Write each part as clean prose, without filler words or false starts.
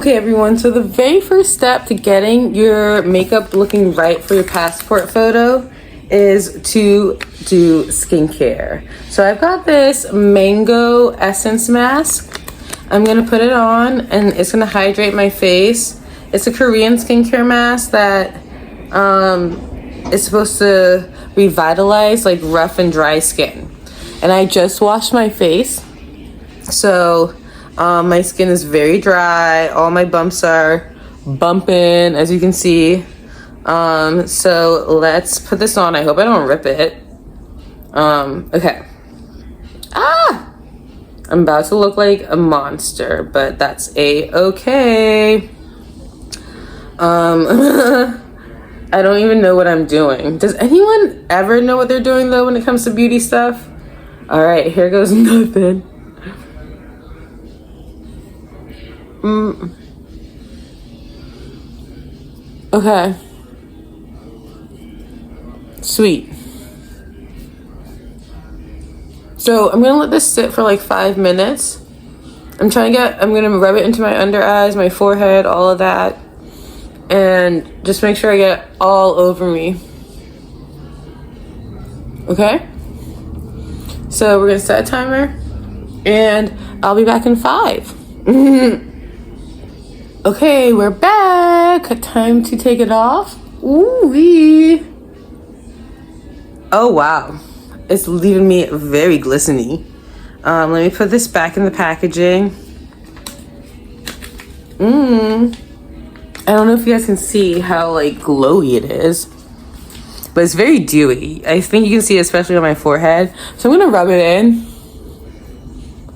Okay everyone, so the very first step to getting your makeup looking right for your passport photo is to do skincare. So I've got this mango essence mask. I'm gonna put it on and it's gonna hydrate my face. It's a Korean skincare mask that is supposed to revitalize like rough and dry skin. And I just washed my face, so my skin is very dry. All my bumps are bumping, as you can see. So let's put this on. I hope I don't rip it. Okay. I'm about to look like a monster, but that's a-okay. I don't even know what I'm doing. Does anyone ever know what they're doing though when it comes to beauty stuff? All right, here goes nothing. Okay. Sweet. So I'm gonna let this sit for like 5 minutes. I'm gonna rub it into my under eyes, my forehead, all of that. And just make sure I get it all over me. Okay? So we're gonna set a timer and I'll be back in 5. Okay, we're back. Time to take it off. Ooh-wee. Oh, wow. It's leaving me very glistening. Let me put this back in the packaging. I don't know if you guys can see how like glowy it is, but it's very dewy. I think you can see it especially on my forehead. So I'm gonna rub it in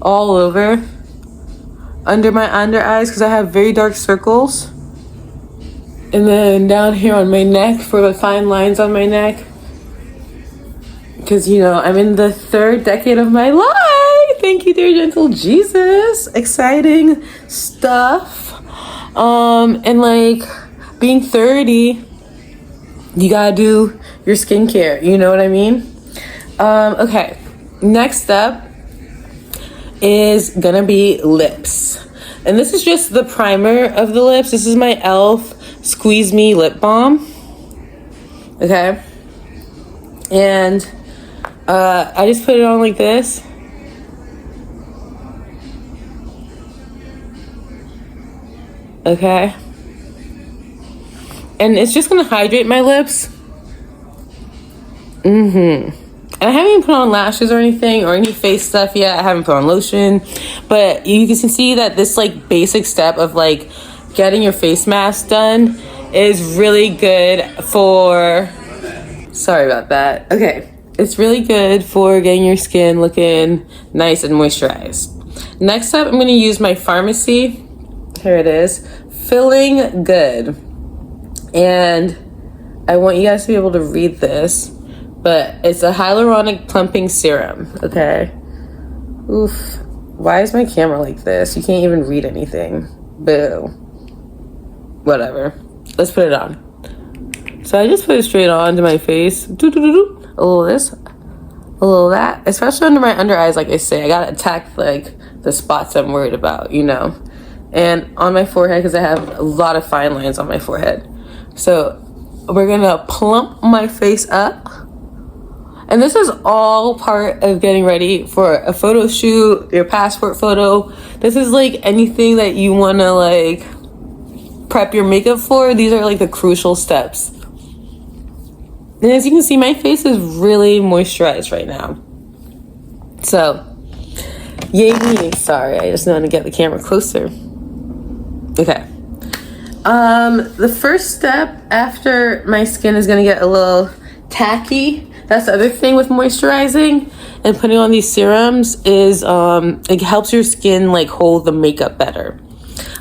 all over under my under eyes because I have very dark circles, and then down here on my neck for the fine lines on my neck, because you know I'm in the 3rd decade of my life. Thank you, dear gentle Jesus. Exciting stuff. And like being 30, you gotta do your skincare, you know what I mean? Okay, next up is gonna be lips, and this is just the primer of the lips. This is my e.l.f. Squeeze Me lip balm. Okay, and I just put it on like this. Okay, and it's just gonna hydrate my lips. And I haven't even put on lashes or anything or any face stuff yet. I haven't put on lotion, but you can see that this like basic step of like getting your face mask done is really good for, sorry about that. Okay, it's really good for getting your skin looking nice and moisturized. Next up, I'm gonna use my Pharmacy, here it is, Feeling Good. And I want you guys to be able to read this, but it's a hyaluronic plumping serum, okay? Oof, why is my camera like this? You can't even read anything. Boo. Whatever, let's put it on. So I just put it straight onto my face. A little of this, a little of that, especially under my under eyes. Like I say, I gotta attack like the spots I'm worried about, you know? And on my forehead, because I have a lot of fine lines on my forehead. So we're gonna plump my face up. And this is all part of getting ready for a photo shoot, your passport photo. This is like anything that you want to like prep your makeup for. These are like the crucial steps. And as you can see, my face is really moisturized right now. So, yay me. Sorry, I just want to get the camera closer. Okay. The first step after my skin is going to get a little tacky, that's the other thing with moisturizing and putting on these serums is it helps your skin like hold the makeup better.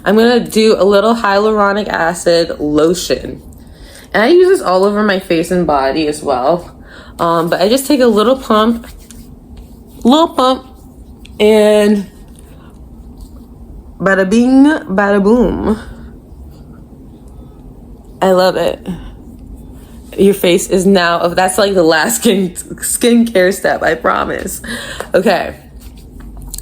I'm gonna do a little hyaluronic acid lotion, and I use this all over my face and body as well, but I just take a little pump, and bada bing bada boom. I love it. Your face is now, that's like the last skincare step, I promise. Okay,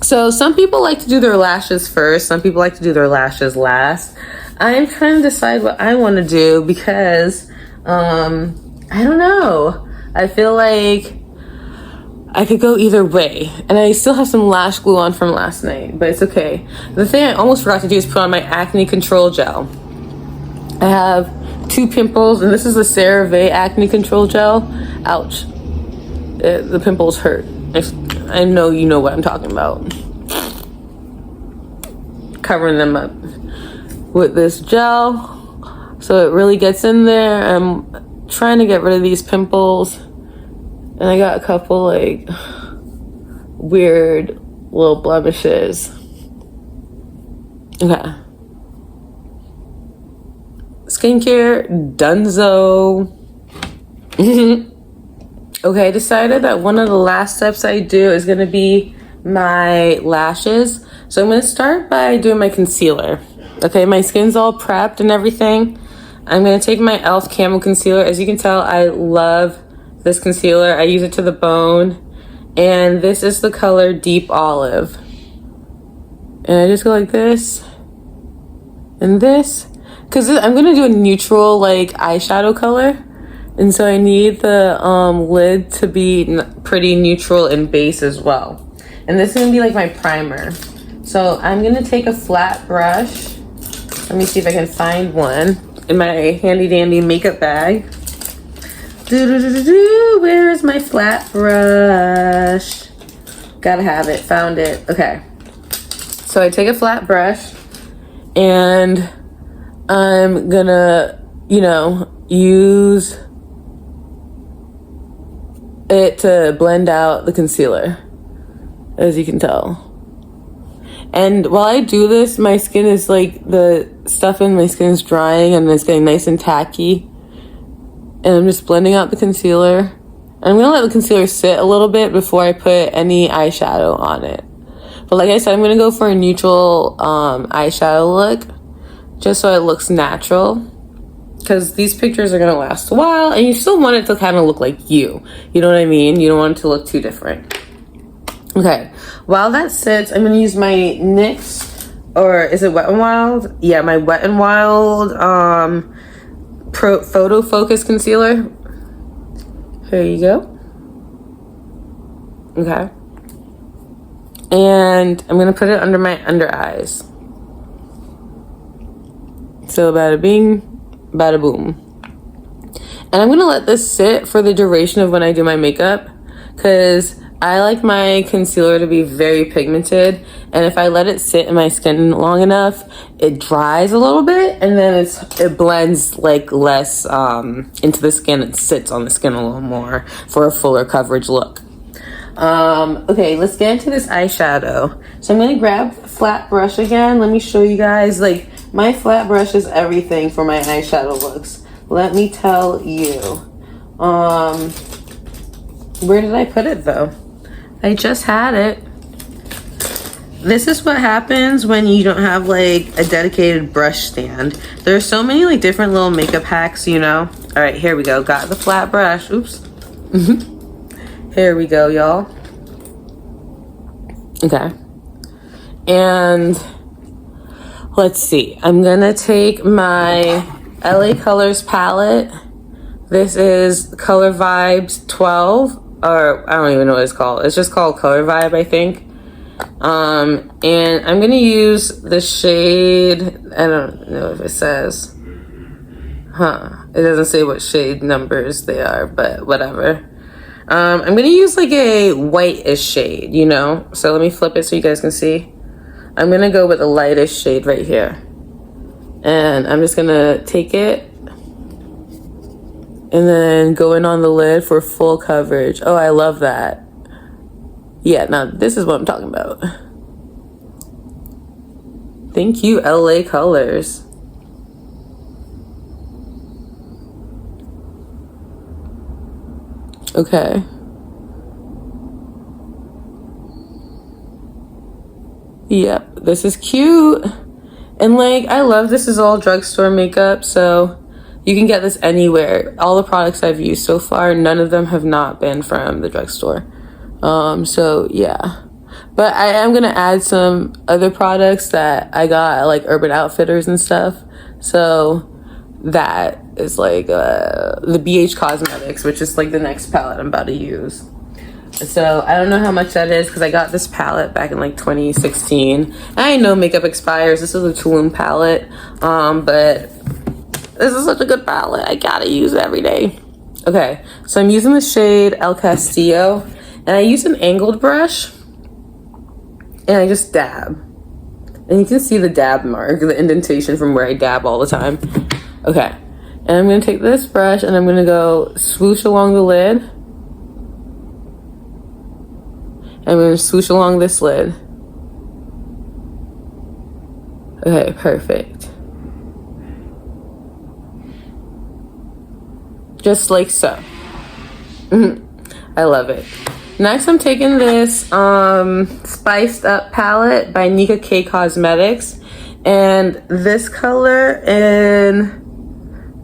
So some people like to do their lashes first. Some people like to do their lashes last. I'm trying to decide what I want to do because, I don't know. I feel like I could go either way. And I still have some lash glue on from last night, but it's okay. The thing I almost forgot to do is put on my acne control gel. I have 2 pimples, and this is the CeraVe acne control gel. Ouch. The pimples hurt. I know you know what I'm talking about. Covering them up with this gel so it really gets in there. I'm trying to get rid of these pimples, and I got a couple like weird little blemishes. Okay. Skincare donezo. Okay, I decided that one of the last steps I do is going to be my lashes. So I'm going to start by doing my concealer. Okay, my skin's all prepped and everything. I'm going to take my e.l.f. Camo Concealer. As you can tell, I love this concealer. I use it to the bone. And this is the color Deep Olive. And I just go like this. And this. Because I'm going to do a neutral like eyeshadow color. And so I need the lid to be pretty neutral in base as well. And this is going to be like my primer. So I'm going to take a flat brush. Let me see if I can find one in my handy dandy makeup bag. Where is my flat brush? Gotta have it. Found it. Okay. So I take a flat brush and I'm gonna, use it to blend out the concealer, as you can tell. And while I do this, my skin is like, the stuff in my skin is drying and it's getting nice and tacky. And I'm just blending out the concealer. And I'm gonna let the concealer sit a little bit before I put any eyeshadow on it. But like I said, I'm gonna go for a neutral eyeshadow look, just so it looks natural. Because these pictures are going to last a while, and you still want it to kind of look like you. You know what I mean? You don't want it to look too different. Okay. While that sits, I'm going to use my NYX, or is it Wet n Wild? Yeah, my Wet n Wild Photo Focus Concealer. Here you go. Okay. And I'm going to put it under my under eyes. So bada bing. Bada boom. And I'm gonna let this sit for the duration of when I do my makeup, because I like my concealer to be very pigmented, and if I let it sit in my skin long enough, it dries a little bit, and then it blends like less into the skin. It sits on the skin a little more for a fuller coverage look. Okay, let's get into this eyeshadow. So I'm gonna grab a flat brush again. Let me show you guys, like, my flat brush is everything for my eyeshadow looks. Let me tell you. Where did I put it though? I just had it. This is what happens when you don't have like a dedicated brush stand. There's so many like different little makeup hacks, All right, here we go. Got the flat brush. Oops. Here we go, y'all. Okay. And let's see. I'm gonna take my LA Colors palette. This is Color Vibes 12, or I don't even know what it's called. It's just called Color Vibe, I think. And I'm gonna use the shade, I don't know if it says. It doesn't say what shade numbers they are, but whatever. I'm gonna use like a white-ish shade, So let me flip it so you guys can see. I'm gonna go with the lightest shade right here. And I'm just gonna take it and then go in on the lid for full coverage. Oh, I love that. Yeah, now this is what I'm talking about. Thank you, LA Colors. Okay. Yep, this is cute. And like, I love this is all drugstore makeup, so you can get this anywhere. All the products I've used so far, none of them have not been from the drugstore. So yeah. But I am going to add some other products that I got at like Urban Outfitters and stuff. So that is like the BH Cosmetics, which is like the next palette I'm about to use. So I don't know how much that is because I got this palette back in like 2016. I know makeup expires. This is a Tulum palette, but this is such a good palette. I gotta use it every day. Okay, so I'm using the shade El Castillo, and I use an angled brush, and I just dab. And you can see the dab mark, the indentation from where I dab all the time. Okay, and I'm gonna take this brush and I'm gonna go swoosh along the lid. I'm going to swoosh along this lid. Okay, perfect. Just like so. I love it. Next, I'm taking this Spiced Up palette by Nika K Cosmetics. And this color in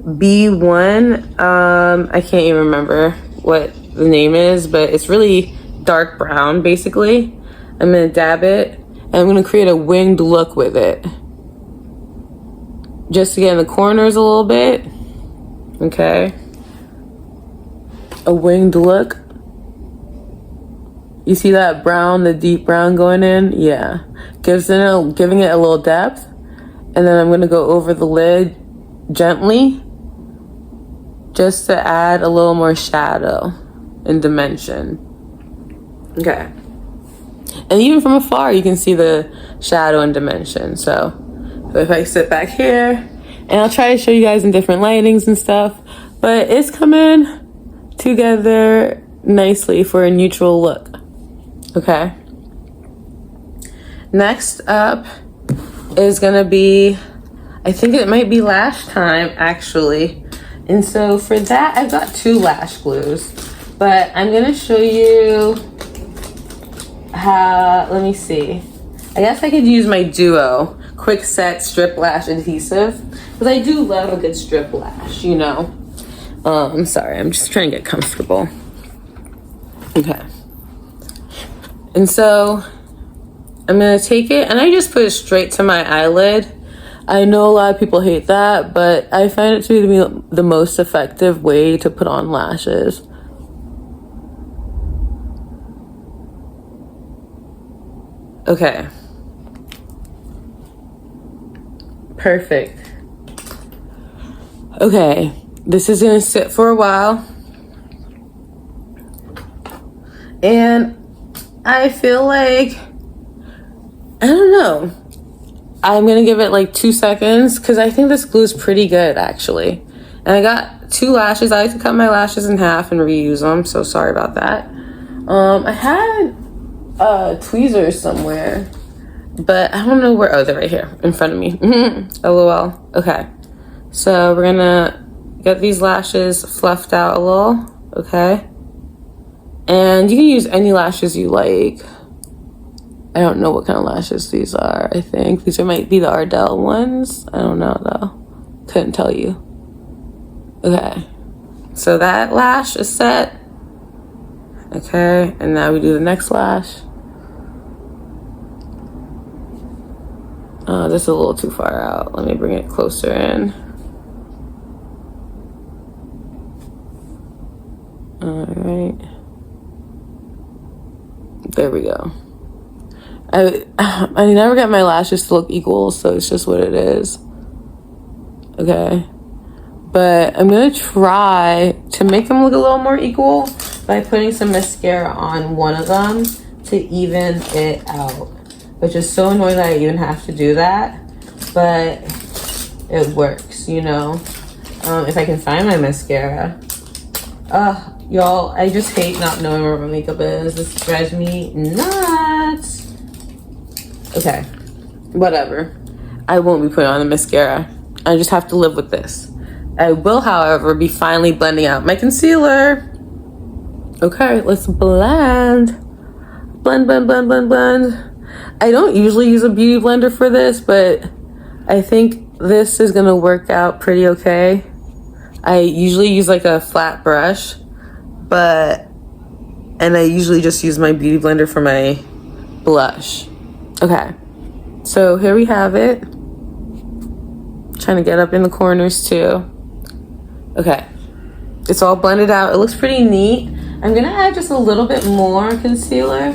B1, I can't even remember what the name is, but it's really dark brown basically. I'm gonna dab it and I'm gonna create a winged look with it, just to get in the corners a little bit. Okay, a winged look. You see that brown, the deep brown going in? Yeah, giving it a little depth. And then I'm gonna go over the lid gently, just to add a little more shadow and dimension. Okay, and even from afar you can see the shadow and dimension. So if I sit back here, and I'll try to show you guys in different lightings and stuff, but it's coming together nicely for a neutral look. Okay, next up is gonna be, I think it might be lash time actually. And so for that I've got 2 lash glues, but I'm gonna show you how, let me see. I guess I could use my Duo Quick Set Strip Lash Adhesive, because I do love a good strip lash, you know. I'm sorry, I'm just trying to get comfortable. Okay. And so I'm gonna take it and I just put it straight to my eyelid. I know a lot of people hate that, but I find it to be the most effective way to put on lashes. Okay. Perfect. Okay, this is gonna sit for a while. And I feel like, I don't know, I'm gonna give it like 2 seconds because I think this glue is pretty good actually. And I got 2 lashes. I like to cut my lashes in half and reuse them, so sorry about that. I had tweezers somewhere, but I don't know where. Oh, they're right here in front of me. LOL. Okay, so we're gonna get these lashes fluffed out a little. Okay, and you can use any lashes you like. I don't know what kind of lashes these are. I think these might be the Ardell ones. I don't know though, couldn't tell you. Okay, so that lash is set. Okay, and now we do the next lash. This is a little too far out. Let me bring it closer in. All right. There we go. I never get my lashes to look equal, so it's just what it is. Okay. But I'm gonna try to make them look a little more equal by putting some mascara on one of them to even it out. Which is so annoying that I even have to do that, but it works, you know. If I can find my mascara. Y'all, I just hate not knowing where my makeup is. This drives me nuts. Okay, whatever. I won't be putting on the mascara. I just have to live with this. I will, however, be finally blending out my concealer. Okay, let's blend. Blend, blend, blend, blend, blend. I don't usually use a beauty blender for this, but I think this is gonna work out pretty okay. I usually use like a flat brush, and I usually just use my beauty blender for my blush. Okay, so here we have it. Trying to get up in the corners too. Okay, it's all blended out. It looks pretty neat. I'm gonna add just a little bit more concealer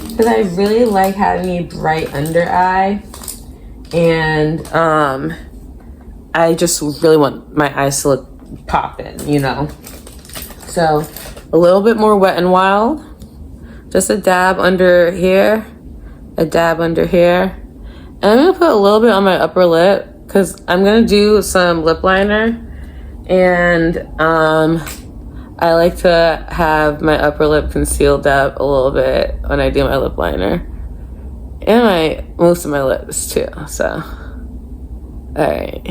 because I really like having a bright under eye, and I just really want my eyes to look poppin', you know. So a little bit more Wet n Wild, just a dab under here, a dab under here, and I'm gonna put a little bit on my upper lip because I'm gonna do some lip liner, and I like to have my upper lip concealed up a little bit when I do my lip liner, and most of my lips too. So, all right,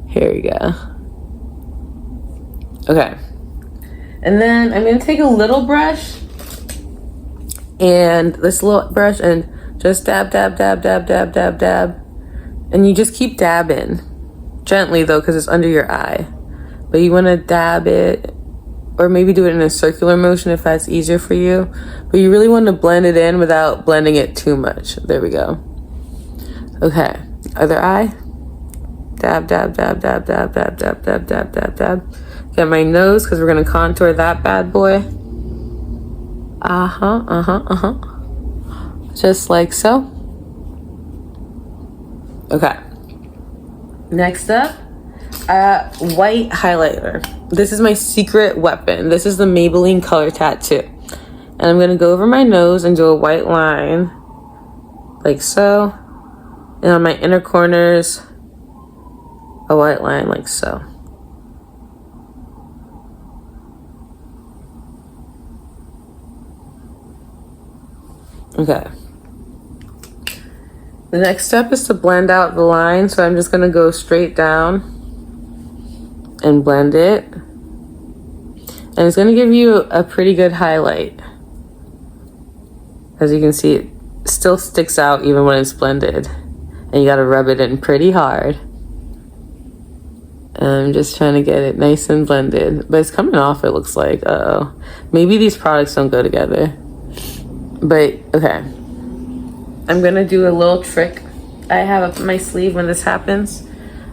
here we go. Okay, and then I'm gonna take a little brush and this little brush and just dab, dab, dab, dab, dab, dab, dab, and you just keep dabbing gently though because it's under your eye, but you want to dab it, or maybe do it in a circular motion if that's easier for you, but you really want to blend it in without blending it too much. There we go. Okay, other eye, dab, dab, dab, dab, dab, dab, dab, dab, dab, dab, dab. Get my nose because we're gonna contour that bad boy. Just like so. Okay, next up, white highlighter. This is my secret weapon. This is the Maybelline Color Tattoo, and I'm gonna go over my nose and do a white line like so, and on my inner corners a white line like so. Okay. The next step is to blend out the line, so I'm just gonna go straight down and blend it. And it's gonna give you a pretty good highlight. As you can see, it still sticks out even when it's blended. And you gotta rub it in pretty hard. And I'm just trying to get it nice and blended. But it's coming off, it looks like. Uh-oh. Maybe these products don't go together. But, okay. I'm gonna do a little trick I have up my sleeve when this happens.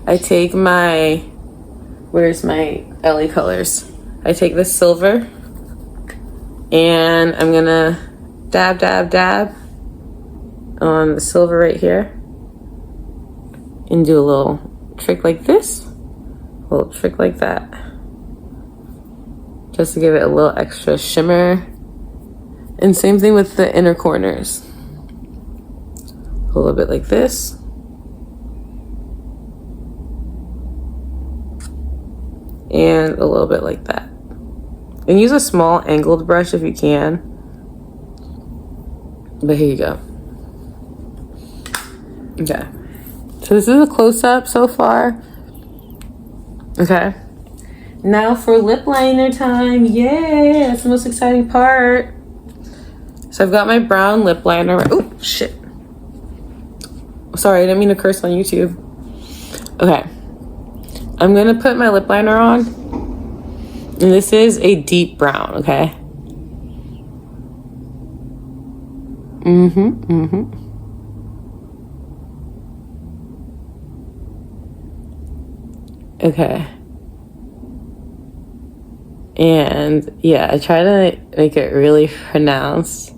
I take my, where's my LA Colors? I take this silver and I'm gonna dab, dab, dab on the silver right here and do a little trick like this, a little trick like that, just to give it a little extra shimmer. And same thing with the inner corners. A little bit like this. And a little bit like that. And use a small angled brush if you can. But here you go. Okay. So this is a close-up so far. Okay. Now for lip liner time. Yay! That's the most exciting part. So I've got my brown lip liner. Oh, shit. Sorry, I didn't mean to curse on YouTube. Okay. I'm gonna put my lip liner on. And this is a deep brown, okay? Okay. And yeah, I try to make it really pronounced.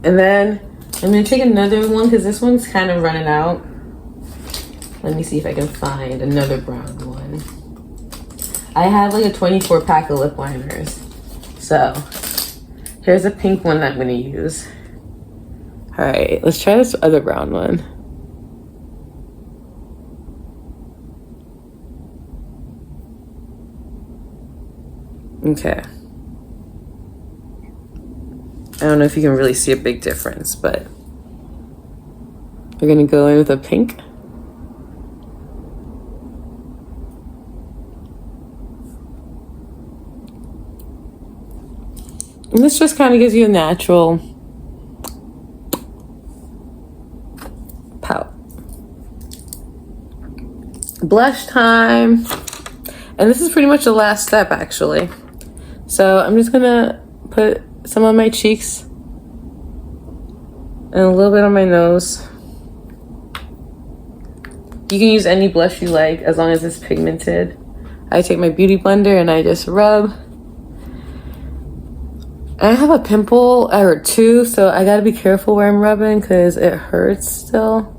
And then I'm gonna take another one because this one's kind of running out. Let me see if I can find another brown one. I have like a 24 pack of lip liners. So here's a pink one that I'm gonna use. All right, let's try this other brown one. Okay. I don't know if you can really see a big difference, but we're gonna go in with a pink. And this just kind of gives you a natural pout. Blush time. And this is pretty much the last step, actually. So I'm just gonna put some on my cheeks and a little bit on my nose. You can use any blush you like as long as it's pigmented. I take my beauty blender and I just rub. I have a pimple or two, so I gotta be careful where I'm rubbing because it hurts still.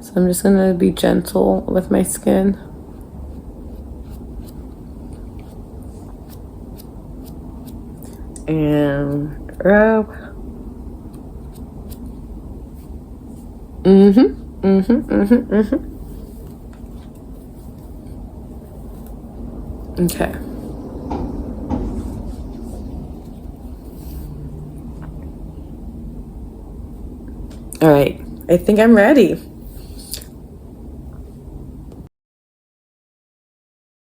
So I'm just gonna be gentle with my skin. And rub. Okay. All right, I think I'm ready.